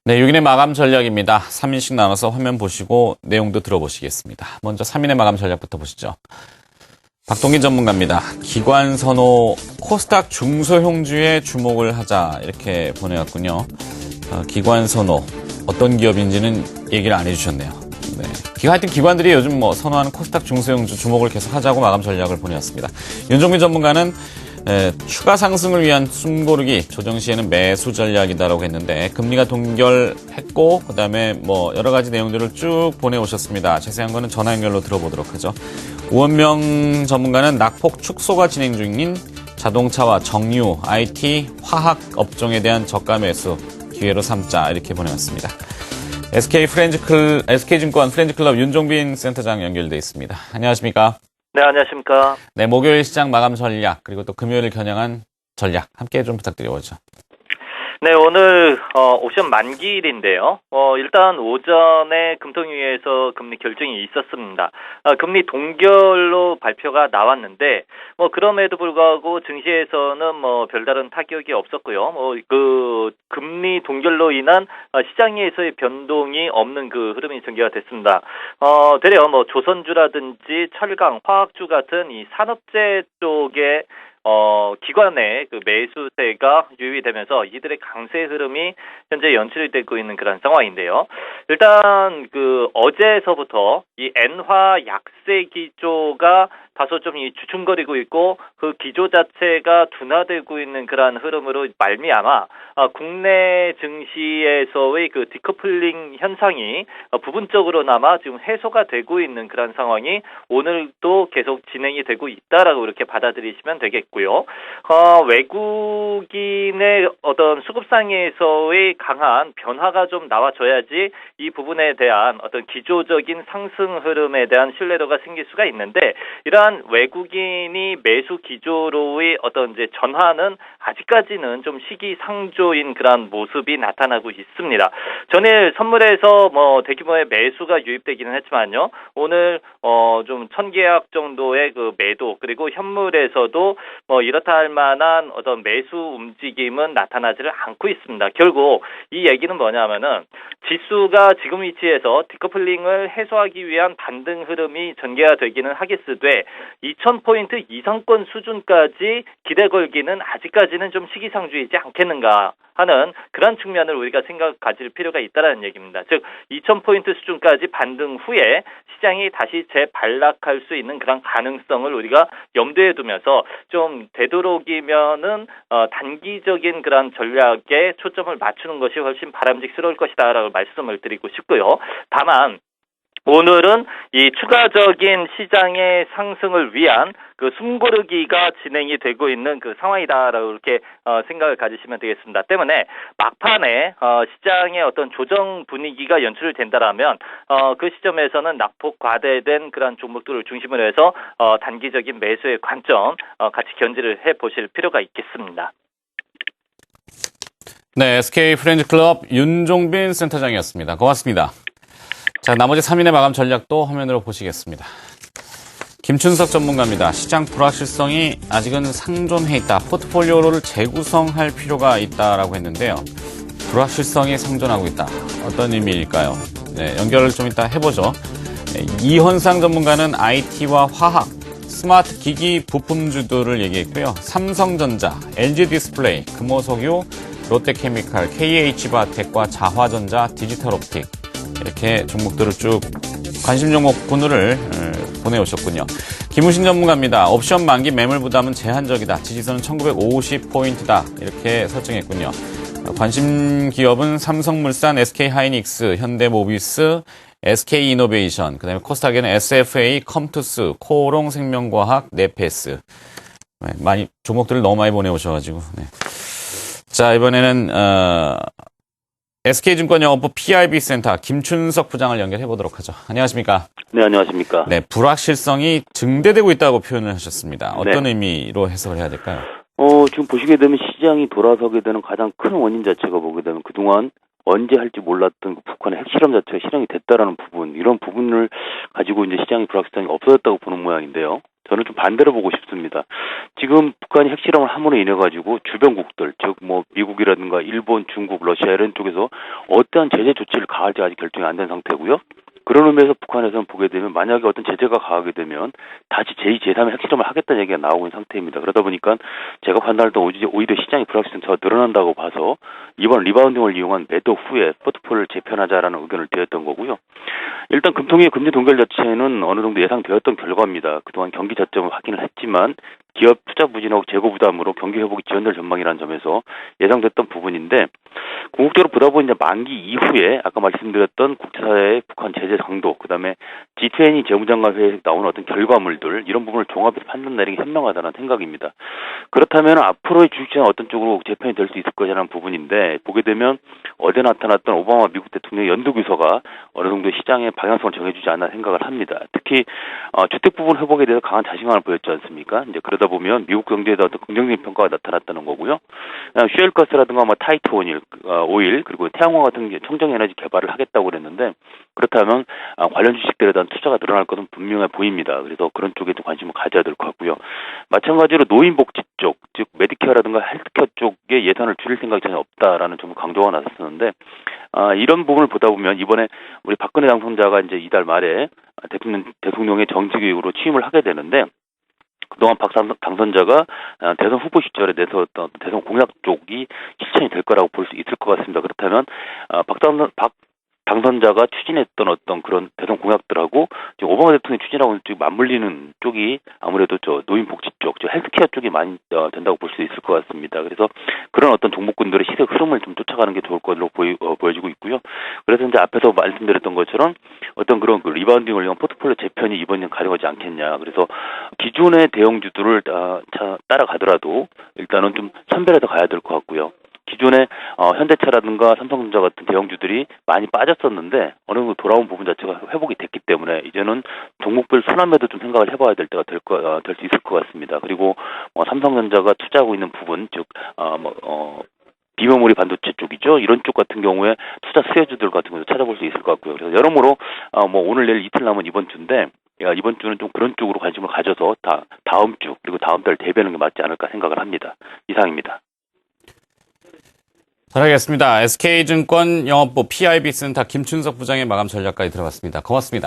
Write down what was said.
네, 6인의 마감 전략입니다. 3인씩 나눠서 화면 보시고 내용도 들어보시겠습니다. 먼저 3인의 마감 전략부터 보시죠. 박동기 전문가입니다. 기관 선호 코스닥 중소형주에 주목을 하자 이렇게 보내왔군요. 기관 선호 어떤 기업인지는 얘기를 안 해주셨네요. 네. 하여튼 기관들이 요즘 선호하는 코스닥 중소형주 주목을 계속 하자고 마감 전략을 보내왔습니다. 윤종빈 전문가는 추가 상승을 위한 숨고르기 조정 시에는 매수 전략이다라고 했는데 금리가 동결했고 그다음에 여러 가지 내용들을 쭉 보내오셨습니다. 자세한 거는 전화 연결로 들어보도록 하죠. 우원명 전문가는 낙폭 축소가 진행 중인 자동차와 정유, IT, 화학 업종에 대한 저가 매수 기회로 삼자 이렇게 보내왔습니다. SK증권 프렌즈클럽 윤종빈 센터장 연결돼 있습니다. 안녕하십니까? 네, 안녕하십니까. 네, 목요일 시장 마감 전략, 그리고 또 금요일을 겨냥한 전략, 함께 좀 부탁드려보죠. 네, 오늘, 옵션 만기일인데요. 일단 오전에 금통위에서 금리 결정이 있었습니다. 금리 동결로 발표가 나왔는데, 그럼에도 불구하고 증시에서는 별다른 타격이 없었고요. 금리 동결로 인한 시장에서의 변동이 없는 그 흐름이 전개가 됐습니다. 되려 조선주라든지 철강, 화학주 같은 이 산업재 쪽에 기관의 그 매수세가 유입되면서 이들의 강세 흐름이 현재 연출이 되고 있는 그런 상황인데요. 일단 어제서부터 이 엔화 약세 기조가 다소 좀 주춤거리고 있고 그 기조 자체가 둔화되고 있는 그러한 흐름으로 말미암아 국내 증시에서의 그 디커플링 현상이 부분적으로나마 지금 해소가 되고 있는 그런 상황이 오늘도 계속 진행이 되고 있다라고 이렇게 받아들이시면 되겠고요. 외국인의 어떤 수급상에서의 강한 변화가 좀 나와줘야지 이 부분에 대한 어떤 기조적인 상승 흐름에 대한 신뢰도가 생길 수가 있는데 이러한 외국인이 매수 기조로의 어떤 이제 전환은 아직까지는 좀 시기상조인 그런 모습이 나타나고 있습니다. 전일 선물에서 대규모의 매수가 유입되기는 했지만요. 오늘 좀 1000계약 정도의 그 매도 그리고 현물에서도 이렇다 할 만한 어떤 매수 움직임은 나타나지를 않고 있습니다. 결국 이 얘기는 뭐냐면은 지수가 지금 위치에서 디커플링을 해소하기 위한 반등 흐름이 전개가 되기는 하겠으되 2000포인트 이상권 수준까지 기대 걸기는 아직까지는 좀 시기상조이지 않겠는가 하는 그런 측면을 우리가 가질 필요가 있다는 얘기입니다. 즉 2000포인트 수준까지 반등 후에 시장이 다시 재반락할 수 있는 그런 가능성을 우리가 염두에 두면서 좀 되도록이면은 단기적인 그런 전략에 초점을 맞추는 것이 훨씬 바람직스러울 것이다라고 말씀을 드리고 싶고요. 다만 오늘은 이 추가적인 시장의 상승을 위한 그 숨고르기가 진행이 되고 있는 그 상황이다라고 이렇게 생각을 가지시면 되겠습니다. 때문에 막판에 시장의 어떤 조정 분위기가 연출을 된다라면 그 시점에서는 낙폭 과대된 그런 종목들을 중심으로 해서 단기적인 매수의 관점 같이 견지를 해보실 필요가 있겠습니다. 네, SK 프렌즈클럽 윤종빈 센터장이었습니다. 고맙습니다. 자, 나머지 3인의 마감 전략도 화면으로 보시겠습니다. 김춘석 전문가입니다. 시장 불확실성이 아직은 상존해 있다. 포트폴리오를 재구성할 필요가 있다라고 했는데요. 불확실성이 상존하고 있다. 어떤 의미일까요? 네, 연결을 좀 이따 해보죠. 네, 이현상 전문가는 IT와 화학, 스마트 기기 부품주들을 얘기했고요. 삼성전자, LG디스플레이, 금호석유, 롯데케미칼, KH바텍과 자화전자, 디지털옵틱 이렇게 종목들을 쭉 관심 종목 군으를 보내오셨군요. 김우신 전문가입니다. 옵션 만기 매물 부담은 제한적이다. 지지선은 1950포인트다. 이렇게 설정했군요. 관심 기업은 삼성물산, SK하이닉스, 현대모비스, SK이노베이션, 그다음에 코스닥에는 SFA, 컴투스, 코오롱생명과학, 네페스. 많이 종목들을 너무 많이 보내오셔가지고. 네. 자, 이번에는 SK증권 영업부 PIB 센터 김춘석 부장을 연결해 보도록 하죠. 안녕하십니까? 네, 안녕하십니까? 네, 불확실성이 증대되고 있다고 표현을 하셨습니다. 어떤 네. 의미로 해석을 해야 될까요? 지금 보시게 되면 시장이 돌아서게 되는 가장 큰 원인 자체가 보게 되면 그동안 언제 할지 몰랐던 그 북한의 핵실험 자체가 실현이 됐다라는 부분, 이런 부분을 가지고 이제 시장의 불확실성이 없어졌다고 보는 모양인데요. 저는 좀 반대로 보고 싶습니다. 지금 북한이 핵실험을 함으로 인해 가지고 주변국들, 즉 뭐 미국이라든가 일본, 중국, 러시아 이런 쪽에서 어떠한 제재 조치를 가할지 아직 결정이 안 된 상태고요. 그런 의미에서 북한에서는 보게 되면 만약에 어떤 제재가 가하게 되면 다시 제2, 제3의 핵실험을 하겠다는 얘기가 나오고 있는 상태입니다. 그러다 보니까 제가 판단할 때 오히려 시장의 불확실성이 더 늘어난다고 봐서 이번 리바운딩을 이용한 매도 후에 포트폴리오를 재편하자라는 의견을 드렸던 거고요. 일단 금통위의 금리 동결 자체는 어느 정도 예상되었던 결과입니다. 그동안 경기 저점을 확인을 했지만 기업 투자 부진하고 재고 부담으로 경기 회복이 지연될 전망이라는 점에서 예상됐던 부분인데 궁극적으로 보다 보니 이제 만기 이후에 아까 말씀드렸던 국제사회의 북한 제재 강도, 그다음에 G20 재무장관 회의에서 나오는 어떤 결과물들 이런 부분을 종합해서 판단 내리는 게 현명하다는 생각입니다. 그렇다면 앞으로의 주식시장 어떤 쪽으로 재편이 될 수 있을 거냐는 부분인데 보게 되면 어제 나타났던 오바마 미국 대통령의 연두기소가 어느 정도 시장의 방향성을 정해주지 않나 생각을 합니다. 특히 주택 부분 회복에 대해서 강한 자신감을 보였지 않습니까? 이제 그러다 보면 미국 경제에 대한 어떤 긍정적인 평가가 나타났다는 거고요. 셰일가스라든가 뭐 타이트 오일 그리고 태양광 같은 청정 에너지 개발을 하겠다고 그랬는데 그렇다면 관련 주식들에 대한 투자가 늘어날 것은 분명해 보입니다. 그래서 그런 쪽에 도 관심을 가져야 될 것 같고요. 마찬가지로 노인복지 쪽, 즉 메디케어라든가 헬스케어 쪽에 예산을 줄일 생각이 전혀 없다라는 점을 강조가 나섰었는데 이런 부분을 보다 보면 이번에 우리 박근혜 당선자가 이제 이달 말에 대통령의 정직위로 취임을 하게 되는데 그동안 박 당선자가 대선 후보 시절에 내서 어떤 대선 공약 쪽이 실천이 될 거라고 볼 수 있을 것 같습니다. 그렇다면 박 당선자가 추진했던 어떤 그런 대선 공약들하고 지금 오바마 대통령이 추진하고 있는 쪽이 맞물리는 쪽이 아무래도 저 노인복지 쪽, 저 헬스케어 쪽이 많이 된다고 볼 수 있을 것 같습니다. 그래서 그런 어떤 종목군들의 시세 흐름을 좀 쫓아가는 게 좋을 것으로 보여지고 있고요. 그래서 이제 앞에서 말씀드렸던 것처럼 어떤 그런 그 리바운딩을 위한 포트폴리오 재편이 이번 년 가려하지 않겠냐. 그래서 기존의 대형주들을 따라가더라도 일단은 좀 선별해서 가야 될 것 같고요. 기존에 현대차라든가 삼성전자 같은 대형주들이 많이 빠졌었는데 어느 정도 돌아온 부분 자체가 회복이 됐기 때문에 이제는 종목별 순환매도 좀 생각을 해봐야 될 때가 될 수 있을 것 같습니다. 그리고 삼성전자가 투자하고 있는 부분, 즉 비메모리 반도체 쪽이죠. 이런 쪽 같은 경우에 투자 수혜주들 같은 것도 찾아볼 수 있을 것 같고요. 그래서 여러모로 오늘 내일 이틀 남은 이번 주인데 이번 주는 좀 그런 쪽으로 관심을 가져서 다음 주 그리고 다음 달 대비하는 게 맞지 않을까 생각을 합니다. 이상입니다. 잘 알겠습니다. SK증권 영업부 PIB 센터 김춘석 부장의 마감 전략까지 들어봤습니다. 고맙습니다.